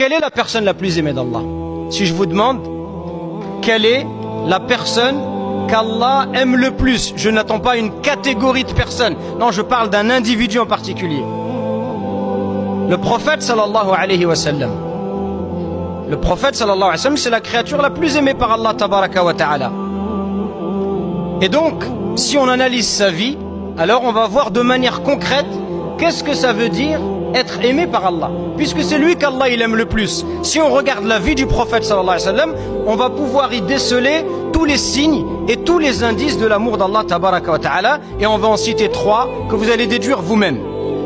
Quelle est la personne la plus aimée d'Allah? Si je vous demande, quelle est la personne qu'Allah aime le plus? Je n'attends pas une catégorie de personnes. Non, je parle d'un individu en particulier. Le prophète sallallahu alayhi wa sallam. Le prophète sallallahu alayhi wa sallam, c'est la créature la plus aimée par Allah tabaraka wa ta'ala. Et donc, si on analyse sa vie, alors on va voir de manière concrète qu'est-ce que ça veut dire être aimé par Allah, puisque c'est lui qu'Allah il aime le plus. Si on regarde la vie du prophète sallallahu alayhi wa sallam, on va pouvoir y déceler tous les signes et tous les indices de l'amour d'Allah tabaraka wa ta'ala, et on va en citer 3 que vous allez déduire vous-même.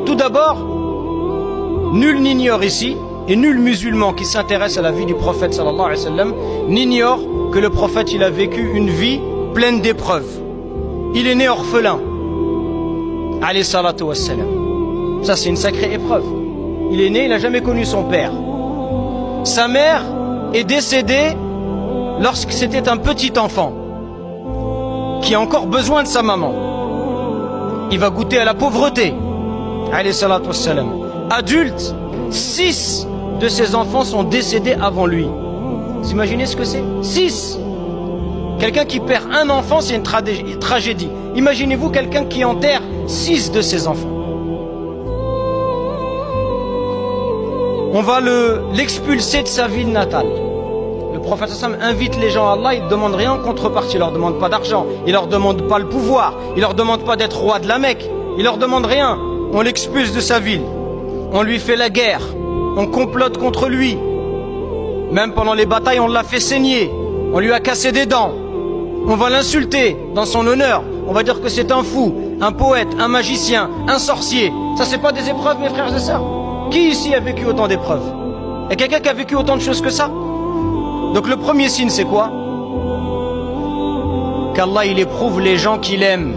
Tout d'abord, nul n'ignore ici, et nul musulman qui s'intéresse à la vie du prophète sallallahu alayhi wa sallam n'ignore que le prophète il a vécu une vie pleine d'épreuves. Il est né orphelin, alayhi salatu wassalam. Ça c'est une sacrée épreuve. Il est né, il n'a jamais connu son père. Sa mère est décédée lorsque c'était un petit enfant qui a encore besoin de sa maman. Il va goûter à la pauvreté, alayhi salatu wassalam. Adulte, 6 de ses enfants sont décédés avant lui. Vous imaginez ce que c'est? 6. Quelqu'un qui perd un enfant, c'est une tragédie. Imaginez-vous quelqu'un qui enterre 6 de ses enfants. On va l'expulser de sa ville natale. Le prophète sallam invite les gens à Allah, il ne demande rien en contrepartie, il leur demande pas d'argent, il leur demande pas le pouvoir, il leur demande pas d'être roi de la Mecque, il leur demande rien. On l'expulse de sa ville, on lui fait la guerre, on complote contre lui. Même pendant les batailles, on l'a fait saigner, on lui a cassé des dents, on va l'insulter dans son honneur, on va dire que c'est un fou, un poète, un magicien, un sorcier. Ça c'est pas des épreuves mes frères et sœurs? Qui ici a vécu autant d'épreuves? Il y a quelqu'un qui a vécu autant de choses que ça? Donc le premier signe c'est quoi? Qu'Allah il éprouve les gens qu'il aime.